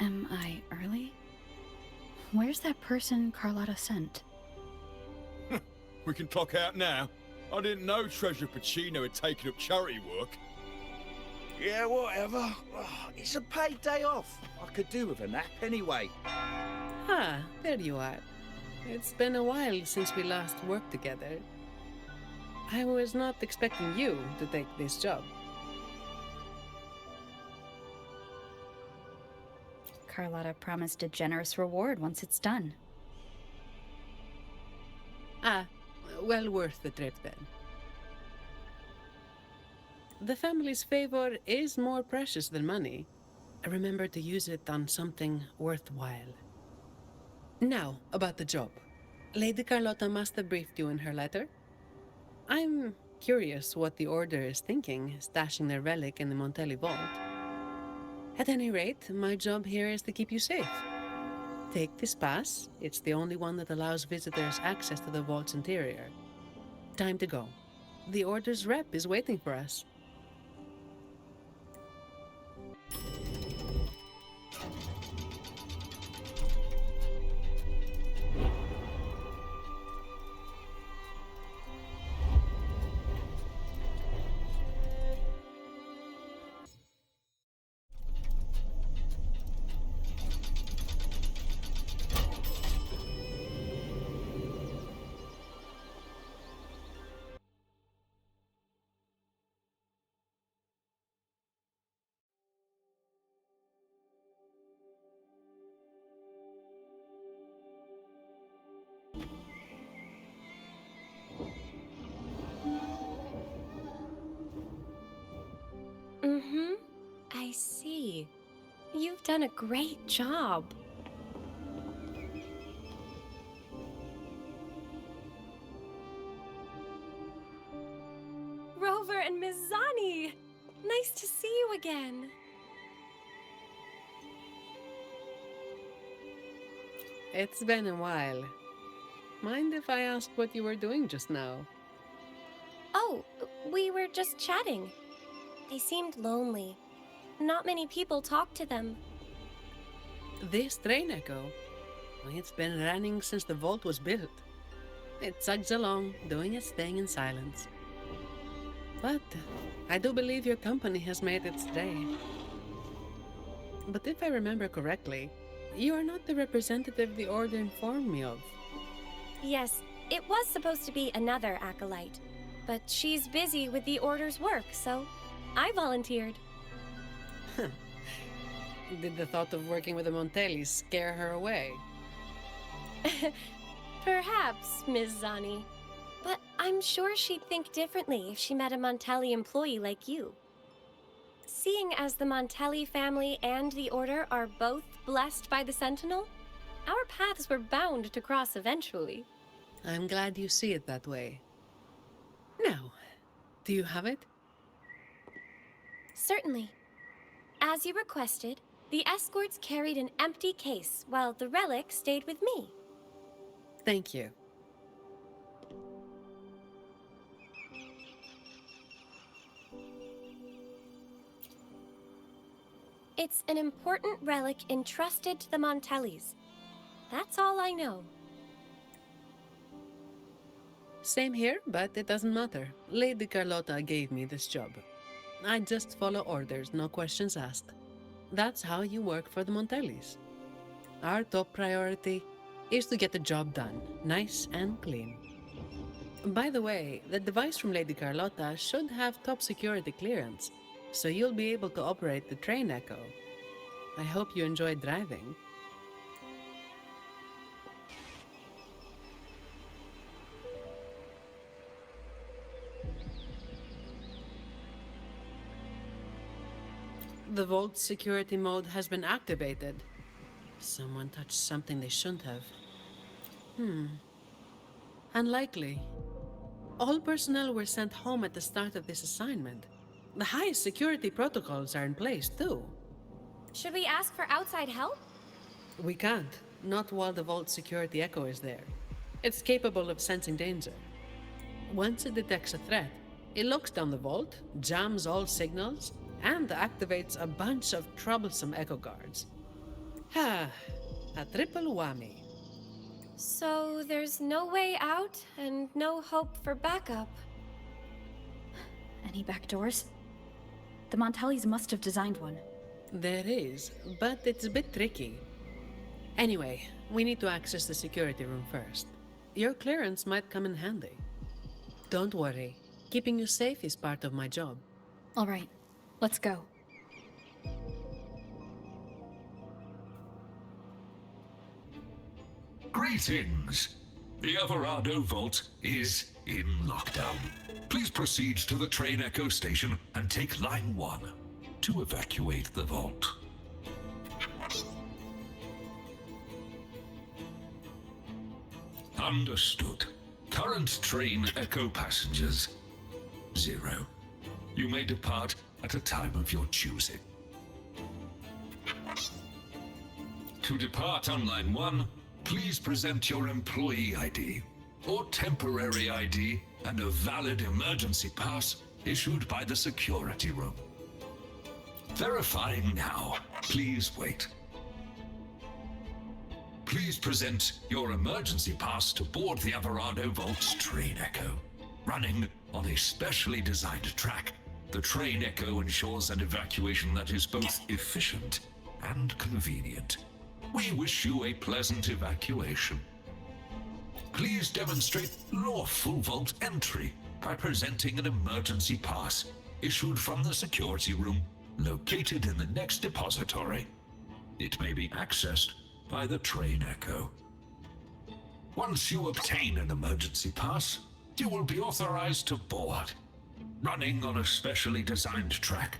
Am I early? Where's that person Carlotta sent? We can clock out now. I didn't know Treasurer Pacino had taken up charity work. Yeah, whatever. It's a paid day off. I could do with a nap anyway. Ah, there you are. It's been a while since we last worked together. I was not expecting you to take this job. Carlotta promised a generous reward once it's done. Ah, well worth the trip then. The family's favor is more precious than money. Remember to use it on something worthwhile. Now, about the job. Lady Carlotta must have briefed you in her letter. I'm curious what the Order is thinking, stashing their relic in the Montelli Vault. At any rate, my job here is to keep you safe. Take this pass. It's the only one that allows visitors access to the vault's interior. Time to go. The Order's rep is waiting for us. I see. You've done a great job. Rover and Miss Zani! Nice to see you again. It's been a while. Mind if I ask what you were doing just now? Oh, we were just chatting. They seemed lonely. Not many people talk to them. This train echo? It's been running since the vault was built. It chugs along, doing its thing in silence. But I do believe your company has made its day. But if I remember correctly, you are not the representative the Order informed me of. Yes, it was supposed to be another acolyte, but she's busy with the Order's work, so I volunteered. Did the thought of working with the Montellis scare her away? Perhaps, Ms. Zani. But I'm sure she'd think differently if she met a Montelli employee like you. Seeing as the Montelli family and the Order are both blessed by the Sentinel, our paths were bound to cross eventually. I'm glad you see it that way. Now, do you have it? Certainly. As you requested, the escorts carried an empty case, while the relic stayed with me. Thank you. It's an important relic entrusted to the Montellis. That's all I know. Same here, but it doesn't matter. Lady Carlotta gave me this job. I just follow orders, no questions asked. That's how you work for the Montellis. Our top priority is to get the job done, nice and clean. By the way, the device from Lady Carlotta should have top security clearance, so you'll be able to operate the train echo. I hope you enjoyed driving. The Vault security mode has been activated. Someone touched something they shouldn't have. Unlikely. All personnel were sent home at the start of this assignment. The highest security protocols are in place, too. Should we ask for outside help? We can't, not while the Vault security echo is there. It's capable of sensing danger. Once it detects a threat, it looks down the vault, jams all signals, and activates a bunch of troublesome echo guards. Ha! A triple whammy. So there's no way out and no hope for backup. Any back doors? The Montellis must have designed one. There is, but it's a bit tricky. Anyway, we need to access the security room first. Your clearance might come in handy. Don't worry. Keeping you safe is part of my job. All right, let's go. Greetings! The Averardo Vault is in lockdown. Please proceed to the train Echo station and take line 1 to evacuate the vault. Understood. Current train Echo passengers 0. You may depart at a time of your choosing. To depart on line 1, please present your employee ID or temporary ID and a valid emergency pass issued by the security room. Verifying now. Please wait. Please present your emergency pass to board the Averardo Vault's train Echo. Running on a specially designed track, the train Echo ensures an evacuation that is both efficient and convenient. We wish you a pleasant evacuation. Please demonstrate lawful vault entry by presenting an emergency pass issued from the security room located in the next depository. It may be accessed by the train Echo. Once you obtain an emergency pass, you will be authorized to board. Running on a specially designed track,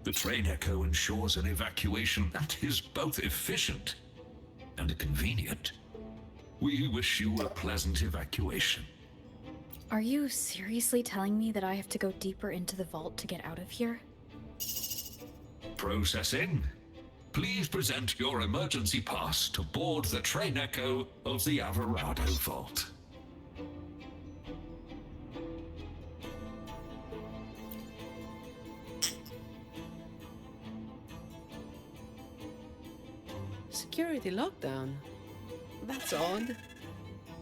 the train Echo ensures an evacuation that is both efficient and convenient. We wish you a pleasant evacuation. Are you seriously telling me that I have to go deeper into the vault to get out of here? Processing. Please present your emergency pass to board the train Echo of the Averardo Vault. Security lockdown? That's odd.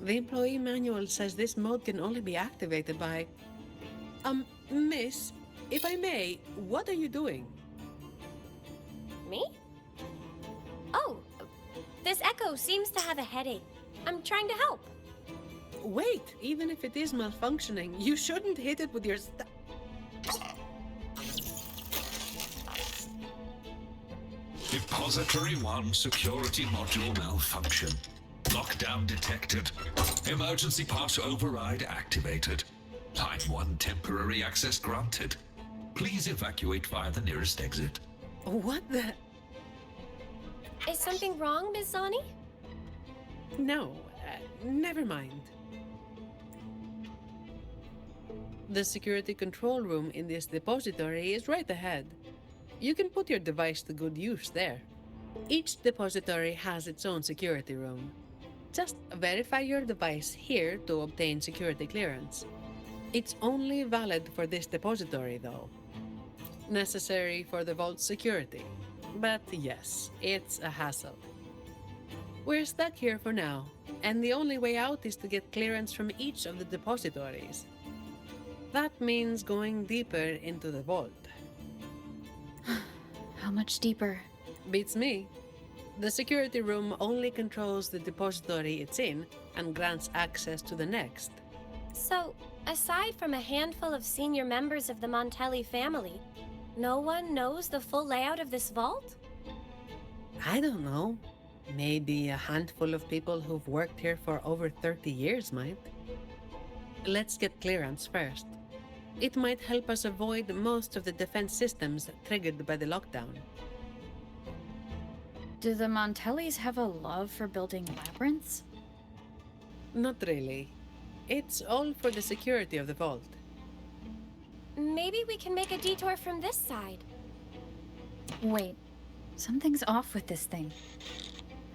The employee manual says this mode can only be activated by... Miss, if I may, what are you doing? Me? Oh, this Echo seems to have a headache. I'm trying to help. Wait, even if it is malfunctioning, you shouldn't hit it with your Depository 1 security module malfunction. Lockdown detected. Emergency pass override activated. Line 1 temporary access granted. Please evacuate via the nearest exit. What the... Is something wrong, Miss Zani? No, never mind. The security control room in this depository is right ahead. You can put your device to good use there. Each depository has its own security room. Just verify your device here to obtain security clearance. It's only valid for this depository, though. Necessary for the vault's security. But yes, it's a hassle. We're stuck here for now, and the only way out is to get clearance from each of the depositories. That means going deeper into the vault. How much deeper? Beats me. The security room only controls the depository it's in and grants access to the next. So, aside from a handful of senior members of the Montelli family, no one knows the full layout of this vault? I don't know. Maybe a handful of people who've worked here for over 30 years might. Let's get clearance first. It might help us avoid most of the defense systems triggered by the lockdown. Do the Montellis have a love for building labyrinths? Not really. It's all for the security of the vault. Maybe we can make a detour from this side. Wait, something's off with this thing.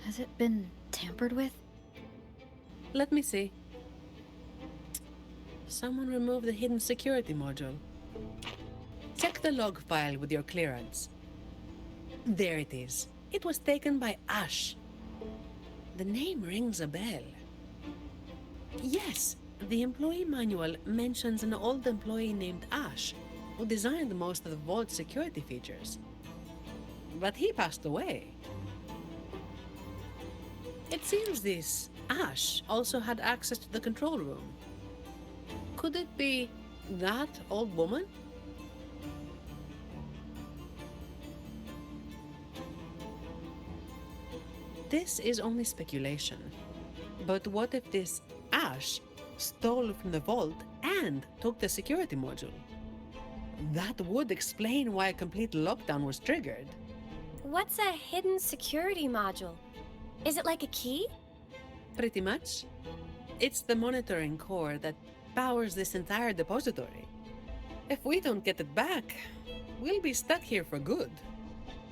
Has it been tampered with? Let me see. Someone removed the hidden security module. Check the log file with your clearance. There it is. It was taken by Ash. The name rings a bell. Yes, the employee manual mentions an old employee named Ash, who designed most of the vault's security features. But he passed away. It seems this Ash also had access to the control room. Could it be that old woman? This is only speculation. But what if this Ash stole from the vault and took the security module? That would explain why a complete lockdown was triggered. What's a hidden security module? Is it like a key? Pretty much. It's the monitoring core that powers this entire depository. If we don't get it back, we'll be stuck here for good.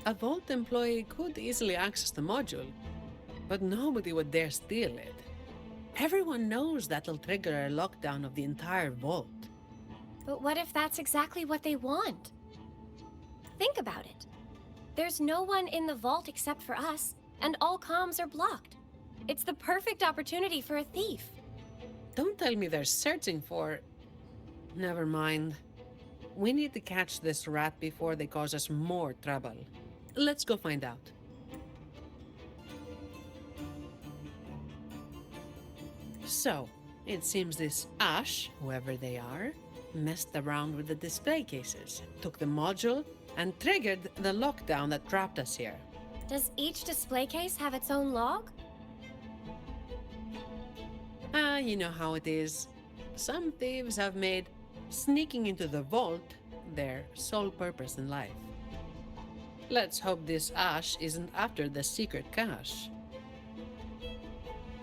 A vault employee could easily access the module, but nobody would dare steal it. Everyone knows that'll trigger a lockdown of the entire vault. But what if that's exactly what they want? Think about it. There's no one in the vault except for us, and all comms are blocked. It's the perfect opportunity for a thief. Don't tell me they're searching for... Never mind. We need to catch this rat before they cause us more trouble. Let's go find out. So, it seems this Ash, whoever they are, messed around with the display cases, took the module, and triggered the lockdown that trapped us here. Does each display case have its own log? You know how it is. Some thieves have made sneaking into the vault their sole purpose in life. Let's hope this Ash isn't after the secret cache.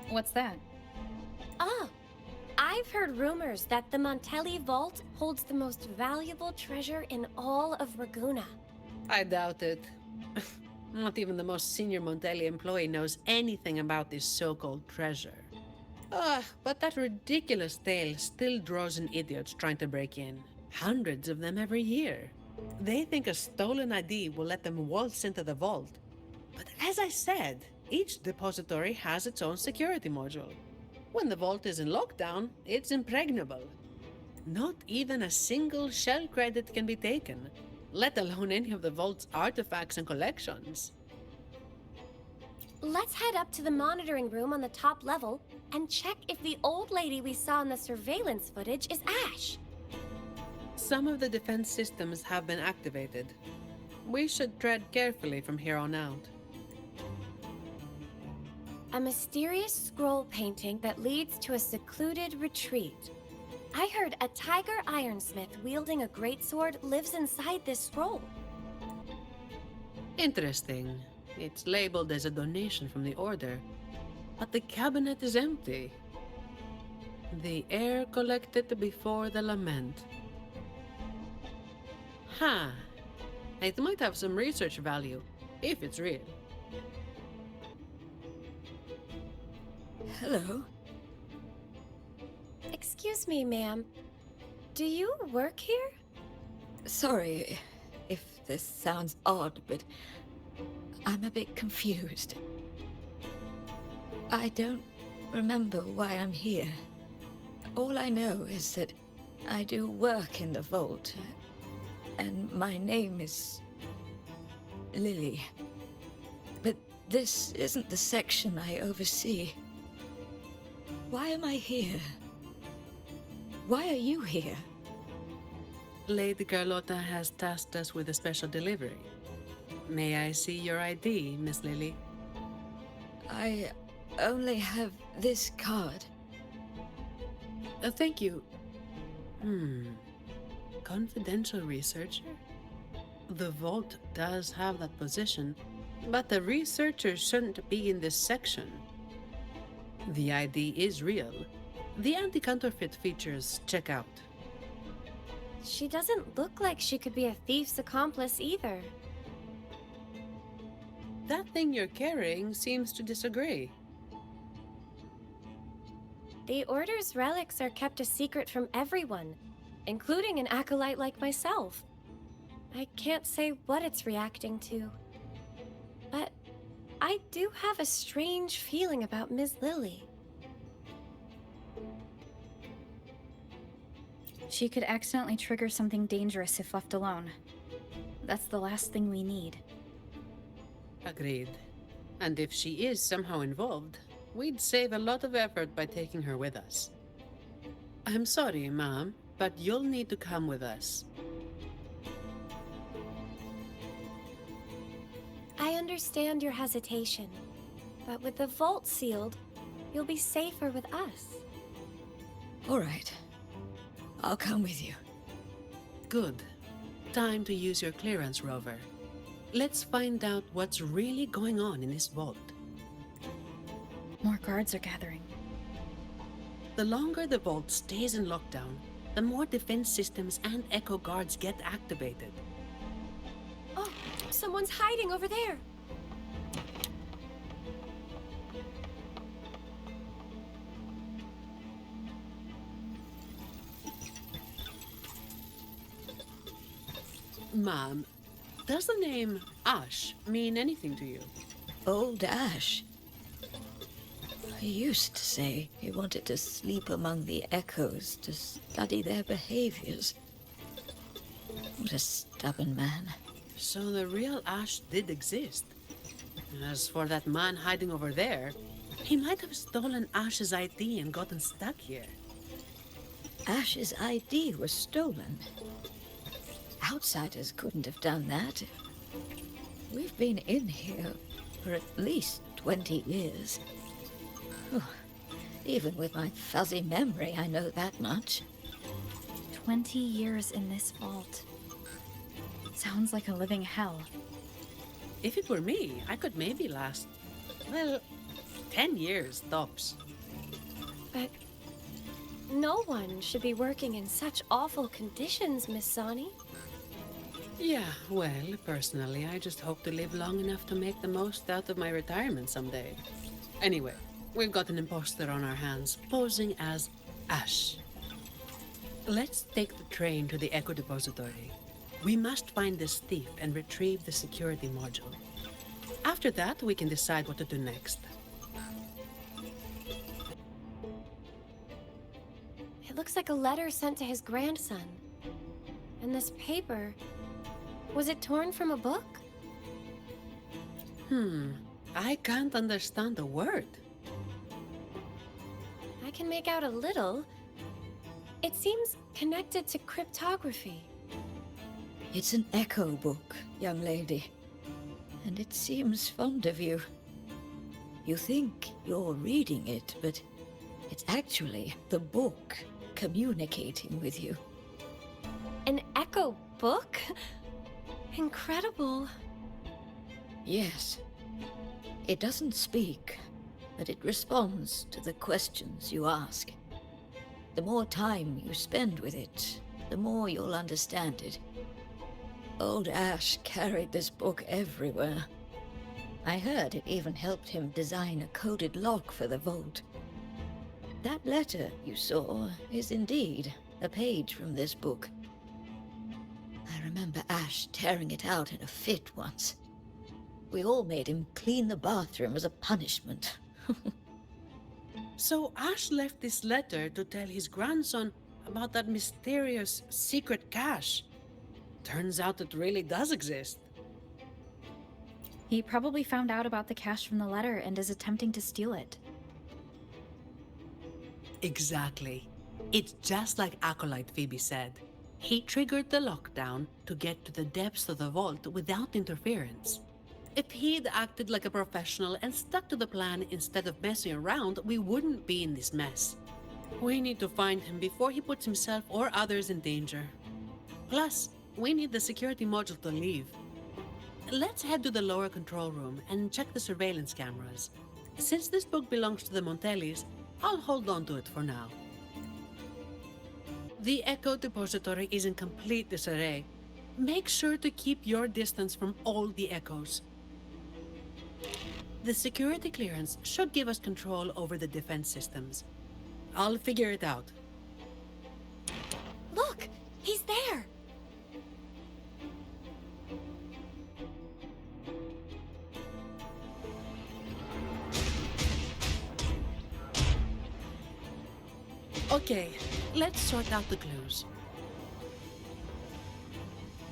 What's that? Ah, I've heard rumors that the Montelli Vault holds the most valuable treasure in all of Raguna. I doubt it. Not even the most senior Montelli employee knows anything about this so-called treasure. But that ridiculous tale still draws in idiots trying to break in. Hundreds of them every year. They think a stolen ID will let them waltz into the vault. But as I said, each depository has its own security module. When the vault is in lockdown, it's impregnable. Not even a single shell credit can be taken, let alone any of the vault's artifacts and collections. Let's head up to the monitoring room on the top level and check if the old lady we saw in the surveillance footage is Ash. Some of the defense systems have been activated. We should tread carefully from here on out. A mysterious scroll painting that leads to a secluded retreat. I heard a tiger ironsmith wielding a greatsword lives inside this scroll. Interesting. It's labeled as a donation from the Order, but the cabinet is empty. The air collected before the lament. Huh. It might have some research value, if it's real. Hello? Excuse me, ma'am. Do you work here? Sorry if this sounds odd, but I'm a bit confused. I don't remember why I'm here. All I know is that I do work in the vault, and my name is Lily. But this isn't the section I oversee. Why am I here? Why are you here? Lady Carlotta has tasked us with a special delivery. May I see your ID, Miss Lily? I only have this card. Thank you. Confidential researcher? The vault does have that position, but the researcher shouldn't be in this section. The ID is real. The anti-counterfeit features check out. She doesn't look like she could be a thief's accomplice either. That thing you're carrying seems to disagree. The Order's relics are kept a secret from everyone, including an acolyte like myself. I can't say what it's reacting to. But I do have a strange feeling about Ms. Lily. She could accidentally trigger something dangerous if left alone. That's the last thing we need. Agreed. And if she is somehow involved, we'd save a lot of effort by taking her with us. I'm sorry, Ma'am, but you'll need to come with us. I understand your hesitation, but with the vault sealed, you'll be safer with us. All right. I'll come with you. Good. Time to use your clearance, Rover. Let's find out what's really going on in this vault. More guards are gathering. The longer the vault stays in lockdown, the more defense systems and echo guards get activated. Oh, someone's hiding over there. Ma'am, does the name Ash mean anything to you? Old Ash. He used to say he wanted to sleep among the echoes to study their behaviors. What a stubborn man. So the real Ash did exist. As for that man hiding over there, he might have stolen Ash's ID and gotten stuck here. Ash's ID was stolen. Outsiders couldn't have done that. We've been in here for at least 20 years. Even with my fuzzy memory, I know that much. 20 years in this vault. Sounds like a living hell. If it were me, I could maybe last, well, 10 years tops. But no one should be working in such awful conditions, Miss Zani. Yeah, well, personally, I just hope to live long enough to make the most out of my retirement someday. Anyway, we've got an imposter on our hands, posing as Ash. Let's take the train to the Echo Depository. We must find this thief and retrieve the security module. After that, we can decide what to do next. It looks like a letter sent to his grandson. And this paper, was it torn from a book? I can't understand a word. I can make out a little. It seems connected to cryptography. It's an echo book, young lady. And it seems fond of you. You think you're reading it, but it's actually the book communicating with you. An echo book? Incredible. Yes. It doesn't speak, but it responds to the questions you ask. The more time you spend with it, the more you'll understand it. Old Ash carried this book everywhere. I heard it even helped him design a coded lock for the vault. That letter you saw is indeed a page from this book. I remember Ash tearing it out in a fit once. We all made him clean the bathroom as a punishment. So Ash left this letter to tell his grandson about that mysterious secret cache. Turns out it really does exist. He probably found out about the cache from the letter and is attempting to steal it. Exactly. It's just like Acolyte Phoebe said. He triggered the lockdown to get to the depths of the vault without interference. If he'd acted like a professional and stuck to the plan instead of messing around, we wouldn't be in this mess. We need to find him before he puts himself or others in danger. Plus, we need the security module to leave. Let's head to the lower control room and check the surveillance cameras. Since this book belongs to the Montellis, I'll hold on to it for now. The Echo Depository is in complete disarray. Make sure to keep your distance from all the echoes. The security clearance should give us control over the defense systems. I'll figure it out. Look! He's there! Okay, let's sort out the clues.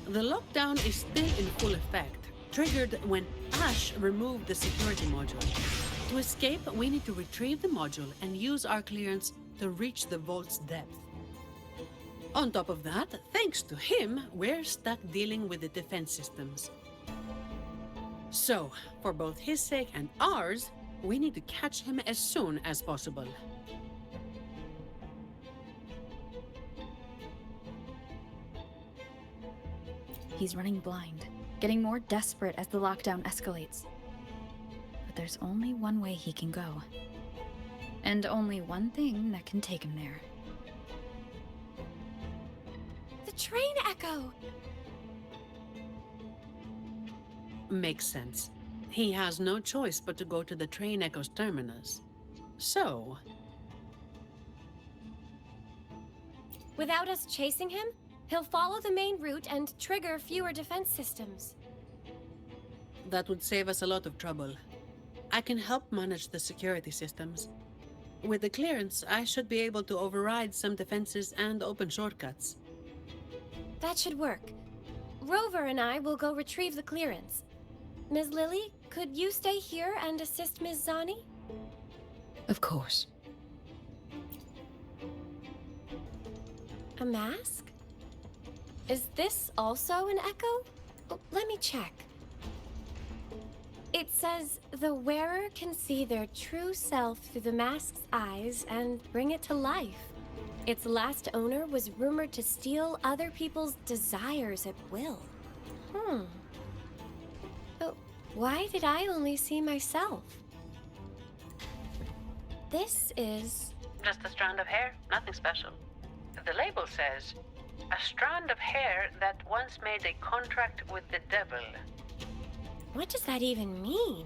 The lockdown is still in full effect, triggered when Ash removed the security module. To escape, we need to retrieve the module and use our clearance to reach the vault's depth. On top of that, thanks to him, we're stuck dealing with the defense systems. So, for both his sake and ours, we need to catch him as soon as possible. He's running blind, getting more desperate as the lockdown escalates. But there's only one way he can go. And only one thing that can take him there. The train echo! Makes sense. He has no choice but to go to the train echo's terminus. So, Without us chasing him, he'll follow the main route and trigger fewer defense systems. that would save us a lot of trouble. I can help manage the security systems. With the clearance, I should be able to override some defenses and open shortcuts. That should work. Rover and I will go retrieve the clearance. Ms. Lily, could you stay here and assist Ms. Zani? Of course. A mask? Is this also an echo? Oh, let me check. It says, the wearer can see their true self through the mask's eyes and bring it to life. Its last owner was rumored to steal other people's desires at will. But why did I only see myself? This is... Just a strand of hair, nothing special. The label says, a strand of hair that once made a contract with the devil. What does that even mean?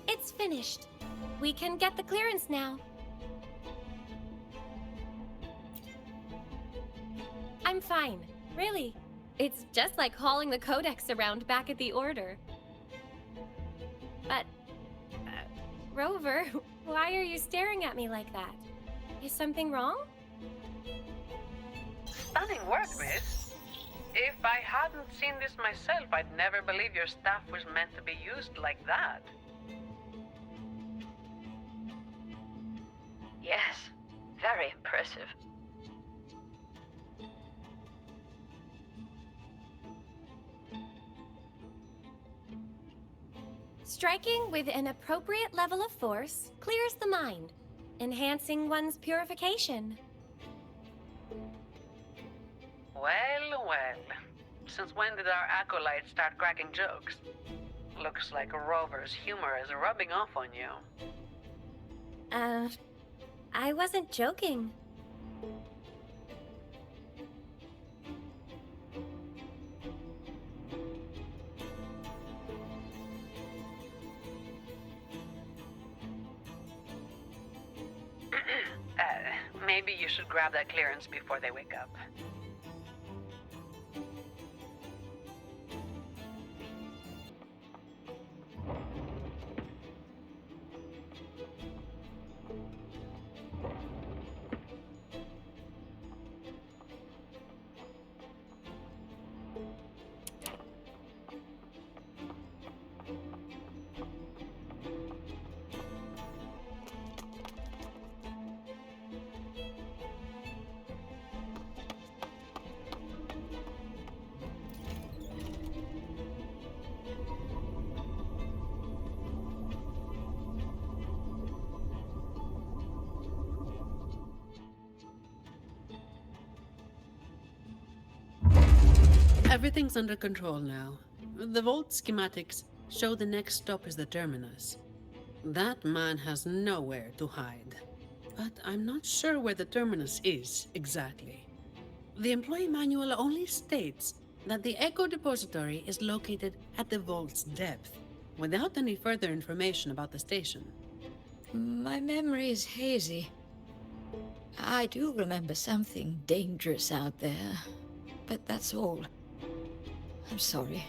It's finished. We can get the clearance now. I'm fine, really. It's just like hauling the codex around back at the Order. But, Rover, why are you staring at me like that? Is something wrong? Stunning work, miss. If I hadn't seen this myself, I'd never believe your staff was meant to be used like that. Yes, very impressive. Striking with an appropriate level of force clears the mind, enhancing one's purification. Well, well. Since when did our acolytes start cracking jokes? Looks like Rover's humor is rubbing off on you. I wasn't joking. Maybe you should grab that clearance before they wake up. Everything's under control now. The Vault schematics show the next stop is the terminus. That man has nowhere to hide. But I'm not sure where the terminus is exactly. The employee manual only states that the Echo Depository is located at the Vault's depth, without any further information about the station. My memory is hazy. I do remember something dangerous out there, but that's all. I'm sorry.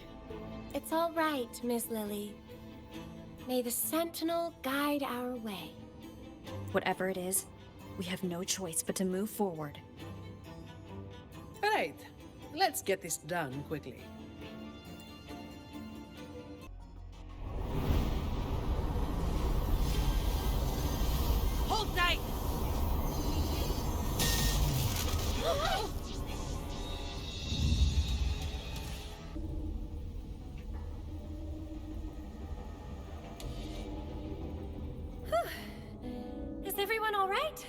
It's all right, Miss Lily. May the Sentinel guide our way. Whatever it is, we have no choice but to move forward. Right. Let's get this done quickly. Hold tight! Is everyone all right?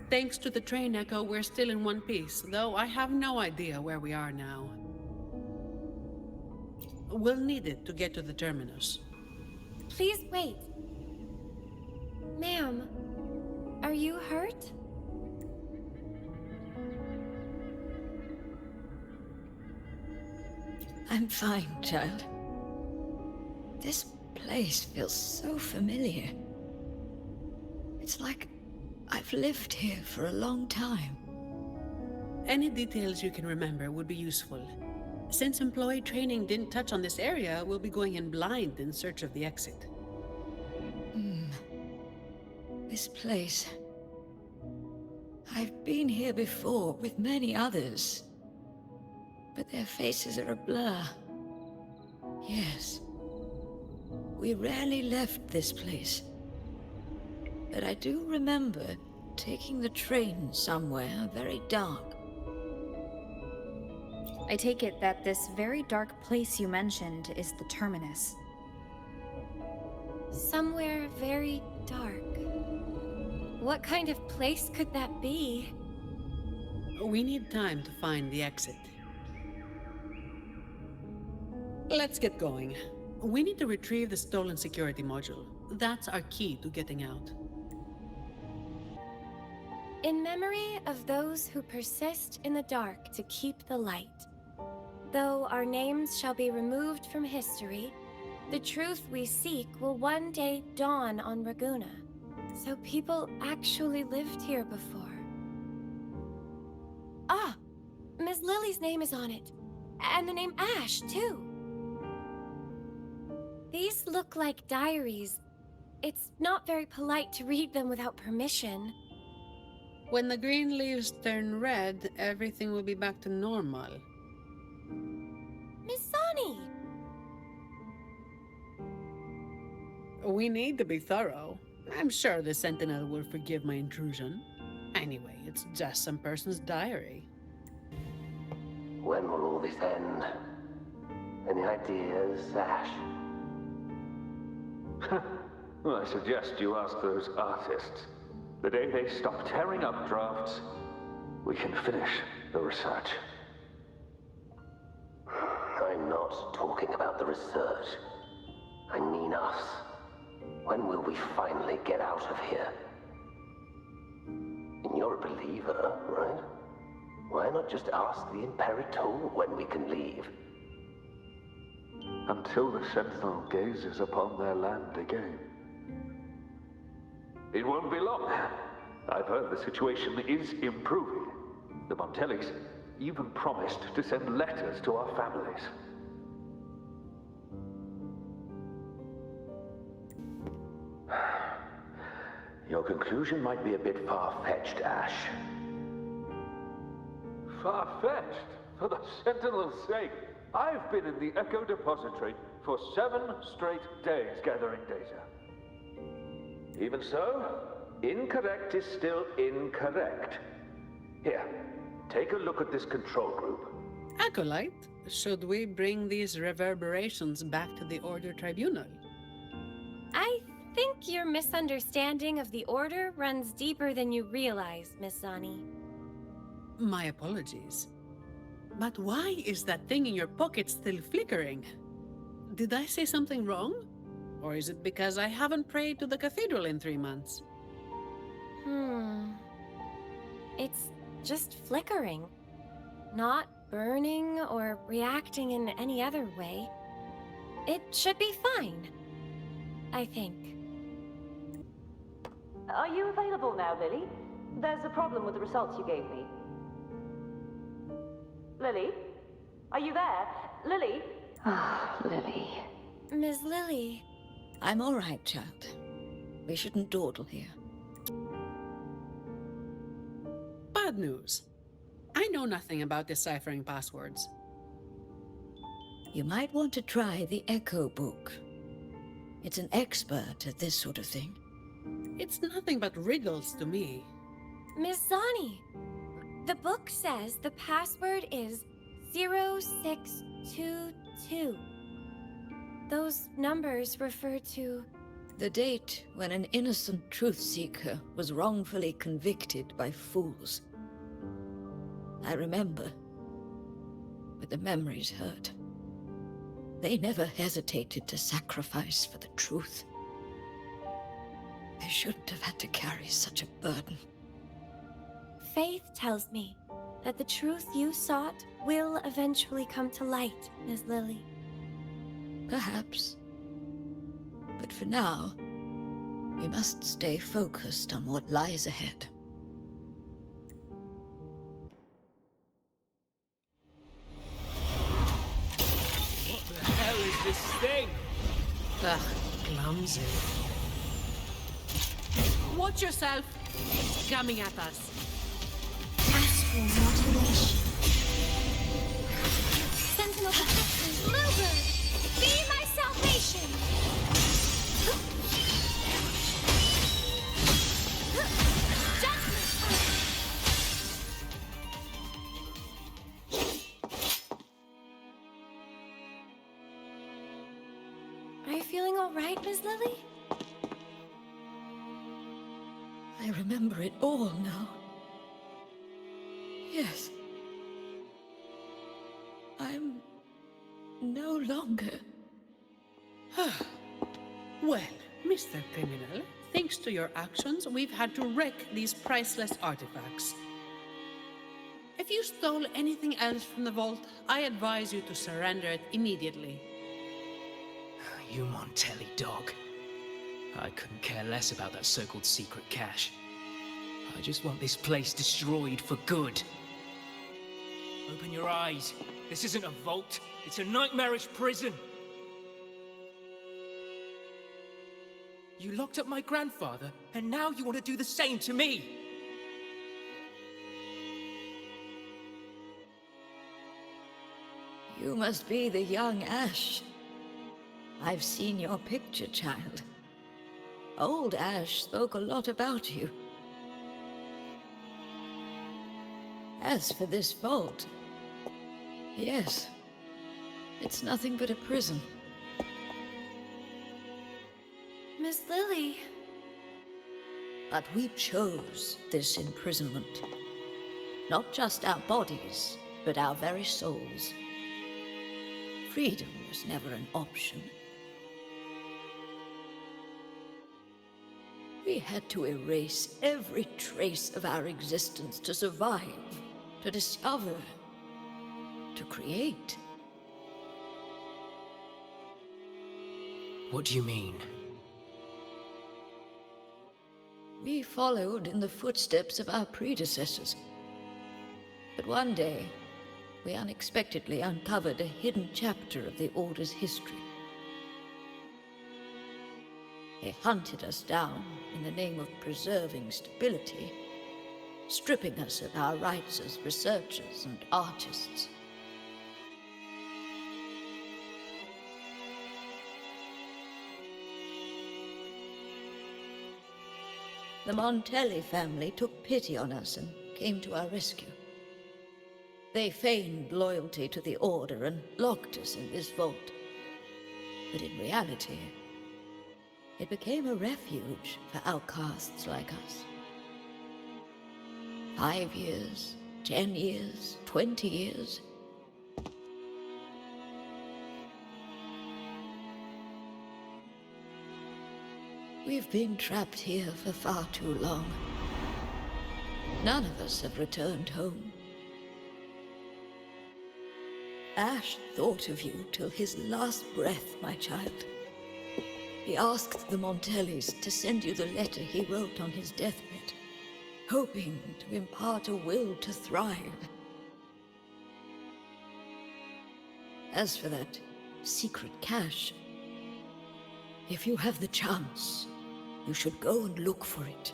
Thanks to the train echo, we're still in one piece, though I have no idea where we are now. We'll need it to get to the terminus. Please wait. Ma'am, are you hurt? I'm fine, child. This place feels so familiar. It's like I've lived here for a long time. Any details you can remember would be useful. Since employee training didn't touch on this area, we'll be going in blind in search of the exit. This place... I've been here before with many others, but their faces are a blur. Yes. We rarely left this place. But I do remember taking the train somewhere very dark. I take it that this very dark place you mentioned is the terminus. Somewhere very dark. What kind of place could that be? We need time to find the exit. Let's get going. We need to retrieve the stolen security module. That's our key to getting out. In memory of those who persist in the dark to keep the light. Though our names shall be removed from history, the truth we seek will one day dawn on Raguna. So people actually lived here before. Ah! Miss Lily's name is on it. And the name Ash, too. These look like diaries. It's not very polite to read them without permission. When the green leaves turn red, everything will be back to normal. Miss Sonny! We need to be thorough. I'm sure the Sentinel will forgive my intrusion. Anyway, it's just some person's diary. When will all this end? Any ideas, Ash? Well, I suggest you ask those artists. The day they stop tearing up drafts, we can finish the research. I'm not talking about the research. I mean us. When will we finally get out of here? And you're a believer, right? Why not just ask the Imperator when we can leave? Until the Sentinel gazes upon their land again. It won't be long. I've heard the situation is improving. The Montellis even promised to send letters to our families. Your conclusion might be a bit far-fetched, Ash. Far-fetched? For the Sentinel's sake, I've been in the Echo Depository for 7 straight days gathering data. Even so, incorrect is still incorrect. Here, take a look at this control group. Acolyte, should we bring these reverberations back to the Order Tribunal? I think your misunderstanding of the Order runs deeper than you realize, Miss Zani. My apologies. But why is that thing in your pocket still flickering? Did I say something wrong? Or is it because I haven't prayed to the cathedral in 3 months? It's just flickering. Not burning or reacting in any other way. It should be fine, I think. Are you available now, Lily? There's a problem with the results you gave me. Lily? Are you there? Lily? Ah, Lily. Ms. Lily. I'm all right, child. We shouldn't dawdle here. Bad news. I know nothing about deciphering passwords. You might want to try the Echo book. It's an expert at this sort of thing. It's nothing but riddles to me. Ms. Zani, the book says the password is 0622. Those numbers refer to... The date when an innocent truth seeker was wrongfully convicted by fools. I remember, but the memories hurt. They never hesitated to sacrifice for the truth. They shouldn't have had to carry such a burden. Faith tells me that the truth you sought will eventually come to light, Ms. Lily. Perhaps. But for now, we must stay focused on what lies ahead. What the hell is this thing? Ugh, clumsy. Watch yourself! It's coming at us. Astral modulation. Sentinel protection. Bluebird! Be my salvation! Are you feeling all right, Ms. Lily? I remember it all now. Yes. I'm no longer... Well, Mr. Criminal, thanks to your actions, we've had to wreck these priceless artifacts. If you stole anything else from the vault, I advise you to surrender it immediately. You Montelli dog. I couldn't care less about that so-called secret cache. I just want this place destroyed for good. Open your eyes. This isn't a vault. It's a nightmarish prison. You locked up my grandfather, and now you want to do the same to me. You must be the young Ash. I've seen your picture, child. Old Ash spoke a lot about you. As for this vault, yes, it's nothing but a prison. Miss Lily. But we chose this imprisonment. Not just our bodies, but our very souls. Freedom was never an option. We had to erase every trace of our existence to survive, to discover, to create. What do you mean? We followed in the footsteps of our predecessors. But one day, we unexpectedly uncovered a hidden chapter of the Order's history. They hunted us down in the name of preserving stability, stripping us of our rights as researchers and artists. The Montelli family took pity on us and came to our rescue. They feigned loyalty to the Order and locked us in this vault. But in reality, it became a refuge for outcasts like us. 5 years, 10 years, 20 years, We've been trapped here for far too long. None of us have returned home. Ash thought of you till his last breath, my child. He asked the Montellis to send you the letter he wrote on his deathbed, hoping to impart a will to thrive. As for that secret cache, if you have the chance, you should go and look for it.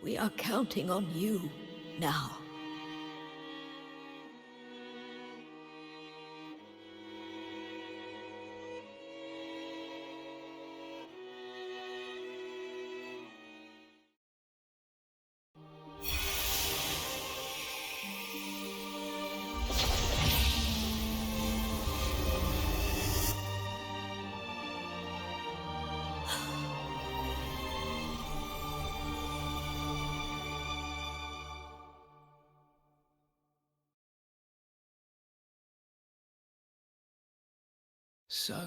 We are counting on you now. So,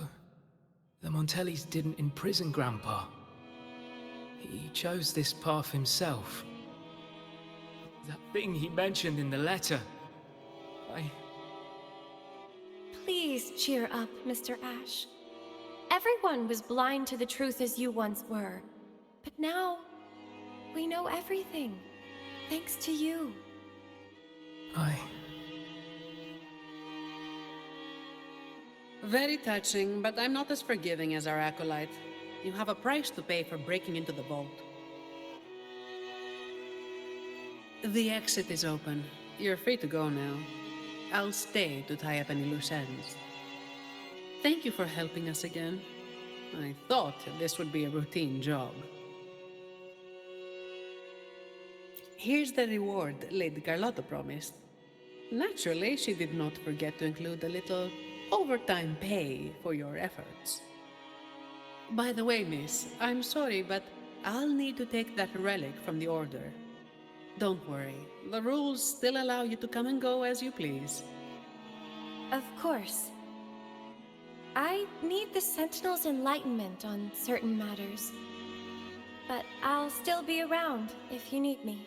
the Montellis didn't imprison Grandpa. He chose this path himself. That thing he mentioned in the letter. Please cheer up, Mr. Ash. Everyone was blind to the truth as you once were. But now, we know everything. Thanks to you. Very touching, but I'm not as forgiving as our acolyte. You have a price to pay for breaking into the vault. The exit is open. You're free to go now. I'll stay to tie up any loose ends. Thank you for helping us again. I thought this would be a routine job. Here's the reward Lady Carlotta promised. Naturally, she did not forget to include a little overtime pay for your efforts. By the way, miss, I'm sorry, but I'll need to take that relic from the Order. Don't worry, the rules still allow you to come and go as you please. Of course. I need the Sentinel's enlightenment on certain matters. But I'll still be around if you need me.